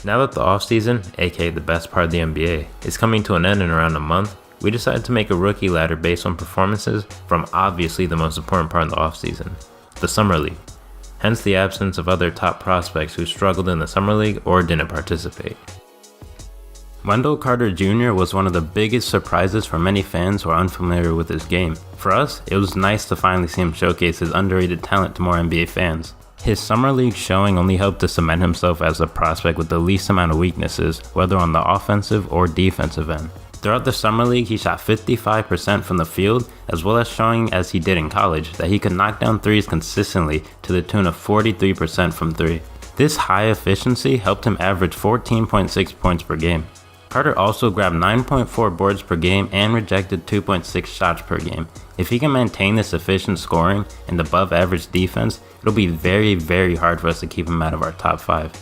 Now that the offseason, aka the best part of the NBA, is coming to an end in around a month, we decided to make a rookie ladder based on performances from obviously the most important part of the offseason, the Summer League. Hence the absence of other top prospects who struggled in the Summer League or didn't participate. Wendell Carter Jr. was one of the biggest surprises for many fans who are unfamiliar with his game. For us, it was nice to finally see him showcase his underrated talent to more NBA fans. His Summer League showing only helped to cement himself as a prospect with the least amount of weaknesses, whether on the offensive or defensive end. Throughout the Summer League, he shot 55% from the field, as well as showing, as he did in college, that he could knock down threes consistently to the tune of 43% from three. This high efficiency helped him average 14.6 points per game. Carter also grabbed 9.4 boards per game and rejected 2.6 shots per game. If he can maintain this efficient scoring and above average defense, it'll be very hard for us to keep him out of our top 5.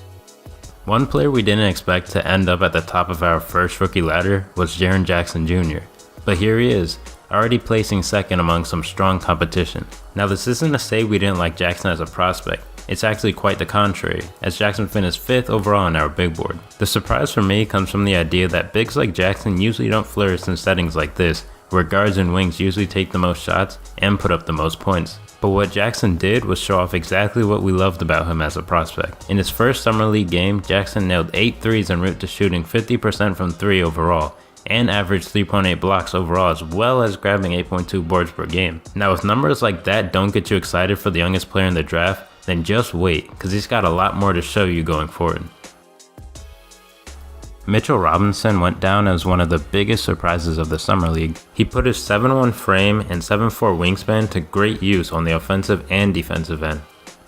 One player we didn't expect to end up at the top of our first rookie ladder was Jaren Jackson Jr. But here he is, already placing second among some strong competition. Now this isn't to say we didn't like Jackson as a prospect. It's actually quite the contrary, as Jackson finished 5th overall on our big board. The surprise for me comes from the idea that bigs like Jackson usually don't flourish in settings like this, where guards and wings usually take the most shots and put up the most points. But what Jackson did was show off exactly what we loved about him as a prospect. In his first Summer League game, Jackson nailed 8 threes en route to shooting 50% from 3 overall, and averaged 3.8 blocks overall, as well as grabbing 8.2 boards per game. Now if numbers like that don't get you excited for the youngest player in the draft, then just wait, because he's got a lot more to show you going forward. Mitchell Robinson went down as one of the biggest surprises of the Summer League. He put his 7'1" frame and 7'4" wingspan to great use on the offensive and defensive end.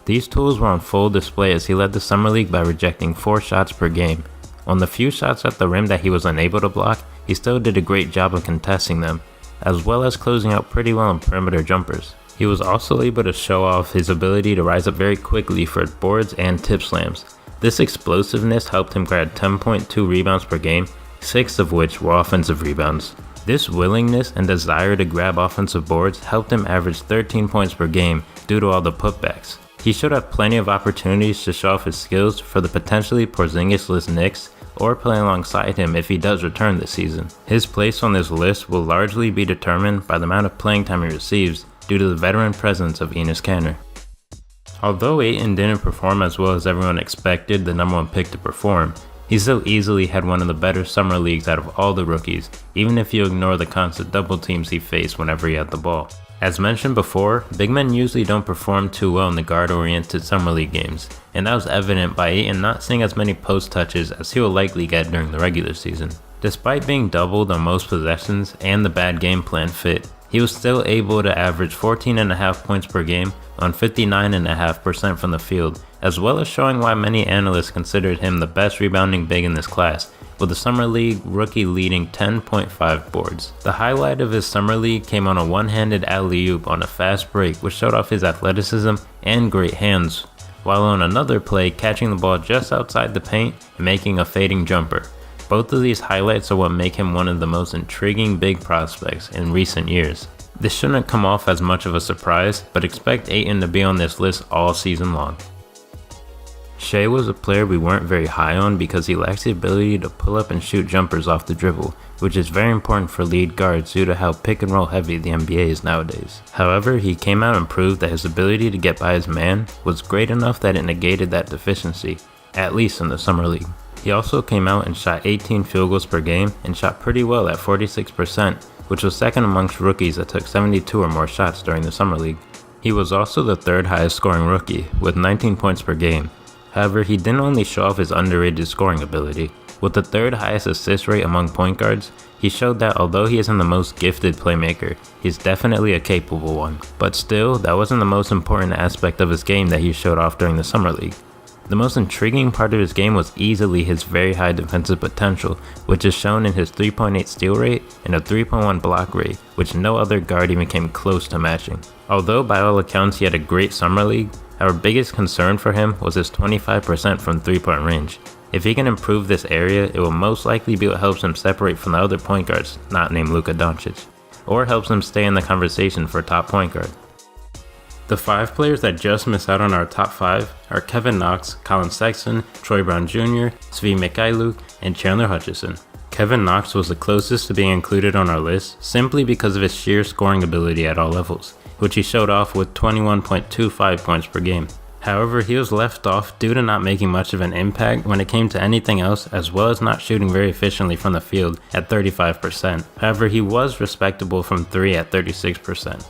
These tools were on full display as he led the Summer League by rejecting 4 shots per game. On the few shots at the rim that he was unable to block, he still did a great job of contesting them, as well as closing out pretty well on perimeter jumpers. He was also able to show off his ability to rise up very quickly for boards and tip slams. This explosiveness helped him grab 10.2 rebounds per game, 6 of which were offensive rebounds. This willingness and desire to grab offensive boards helped him average 13 points per game due to all the putbacks. He should have plenty of opportunities to show off his skills for the potentially Porzingis-less Knicks or play alongside him if he does return this season. His place on this list will largely be determined by the amount of playing time he receives due to the veteran presence of Enes Kanter. Although Ayton didn't perform as well as everyone expected the number 1 pick to perform, he still easily had one of the better summer leagues out of all the rookies, even if you ignore the constant double teams he faced whenever he had the ball. As mentioned before, big men usually don't perform too well in the guard-oriented summer league games, and that was evident by Ayton not seeing as many post touches as he will likely get during the regular season. Despite being doubled on most possessions and the bad game plan fit, he was still able to average 14.5 points per game on 59.5% from the field, as well as showing why many analysts considered him the best rebounding big in this class, with the Summer League rookie leading 10.5 boards. The highlight of his Summer League came on a one-handed alley-oop on a fast break, which showed off his athleticism and great hands, while on another play catching the ball just outside the paint and making a fading jumper. Both of these highlights are what make him one of the most intriguing big prospects in recent years. This shouldn't come off as much of a surprise, but expect Ayton to be on this list all season long. Shai was a player we weren't very high on because he lacks the ability to pull up and shoot jumpers off the dribble, which is very important for lead guards due to how pick and roll heavy the NBA is nowadays. However, he came out and proved that his ability to get by his man was great enough that it negated that deficiency, at least in the Summer League. He also came out and shot 18 field goals per game and shot pretty well at 46%, which was second amongst rookies that took 72 or more shots during the Summer League. He was also the 3rd highest scoring rookie, with 19 points per game. However, he didn't only show off his underrated scoring ability. With the 3rd highest assist rate among point guards, he showed that although he isn't the most gifted playmaker, he's definitely a capable one. But still, that wasn't the most important aspect of his game that he showed off during the Summer League. The most intriguing part of his game was easily his very high defensive potential, which is shown in his 3.8 steal rate and a 3.1 block rate, which no other guard even came close to matching. Although by all accounts he had a great Summer League, our biggest concern for him was his 25% from 3-point range. If he can improve this area, it will most likely be what helps him separate from the other point guards not named Luka Doncic, or helps him stay in the conversation for top point guard. The 5 players that just miss out on our top 5 are Kevin Knox, Collin Sexton, Troy Brown Jr., Svi Mykhailiuk, and Chandler Hutchison. Kevin Knox was the closest to being included on our list simply because of his sheer scoring ability at all levels, which he showed off with 21.25 points per game. However, he was left off due to not making much of an impact when it came to anything else, as well as not shooting very efficiently from the field at 35%. However, he was respectable from 3 at 36%.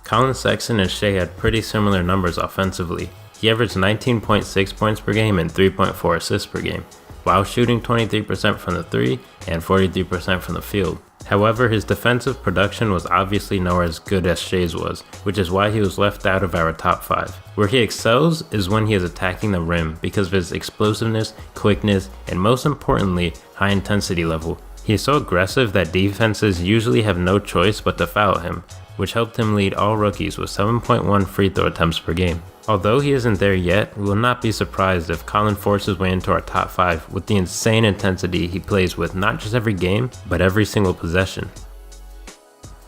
Collin Sexton and Shai had pretty similar numbers offensively. He averaged 19.6 points per game and 3.4 assists per game, while shooting 23% from the 3 and 43% from the field. However, his defensive production was obviously nowhere as good as Shai's was, which is why he was left out of our top 5. Where he excels is when he is attacking the rim because of his explosiveness, quickness, and most importantly, high intensity level. He is so aggressive that defenses usually have no choice but to foul him, which helped him lead all rookies with 7.1 free throw attempts per game. Although he isn't there yet, we will not be surprised if Collin forces his way into our top 5 with the insane intensity he plays with not just every game, but every single possession.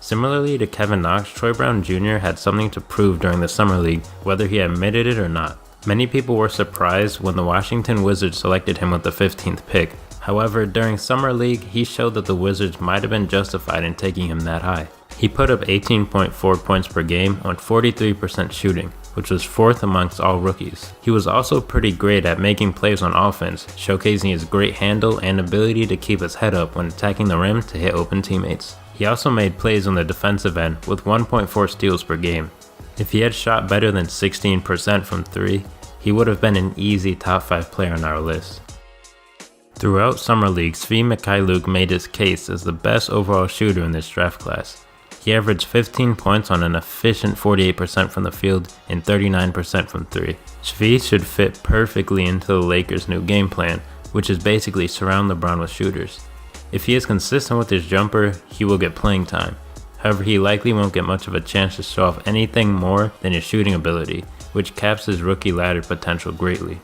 Similarly to Kevin Knox, Troy Brown Jr. had something to prove during the Summer League, whether he admitted it or not. Many people were surprised when the Washington Wizards selected him with the 15th pick. However, during Summer League, he showed that the Wizards might have been justified in taking him that high. He put up 18.4 points per game on 43% shooting, which was 4th amongst all rookies. He was also pretty great at making plays on offense, showcasing his great handle and ability to keep his head up when attacking the rim to hit open teammates. He also made plays on the defensive end with 1.4 steals per game. If he had shot better than 16% from 3, he would have been an easy top 5 player on our list. Throughout Summer League, Svi Mykhailiuk made his case as the best overall shooter in this draft class. He averaged 15 points on an efficient 48% from the field and 39% from 3. Svi should fit perfectly into the Lakers' new game plan, which is basically surround LeBron with shooters. If he is consistent with his jumper, he will get playing time. However, he likely won't get much of a chance to show off anything more than his shooting ability, which caps his rookie ladder potential greatly.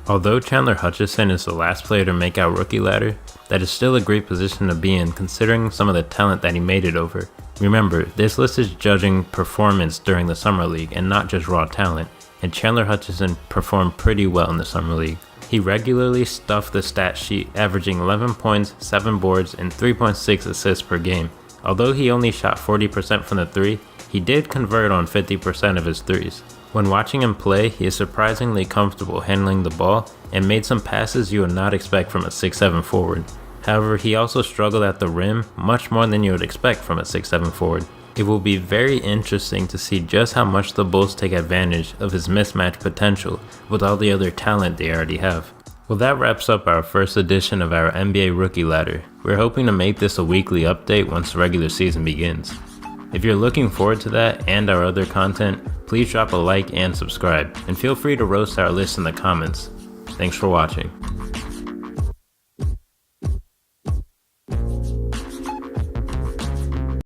Although Chandler Hutchison is the last player to make our rookie ladder, that is still a great position to be in considering some of the talent that he made it over. Remember, this list is judging performance during the Summer League and not just raw talent, and Chandler Hutchison performed pretty well in the Summer League. He regularly stuffed the stat sheet, averaging 11 points, 7 boards, and 3.6 assists per game. Although he only shot 40% from the 3, he did convert on 50% of his threes. When watching him play, he is surprisingly comfortable handling the ball and made some passes you would not expect from a 6'7 forward. However, he also struggled at the rim much more than you would expect from a 6'7 forward. It will be very interesting to see just how much the Bulls take advantage of his mismatch potential with all the other talent they already have. Well, that wraps up our first edition of our NBA Rookie Ladder. We're hoping to make this a weekly update once the regular season begins. If you're looking forward to that and our other content, please drop a like and subscribe, and feel free to roast our list in the comments. Thanks for watching.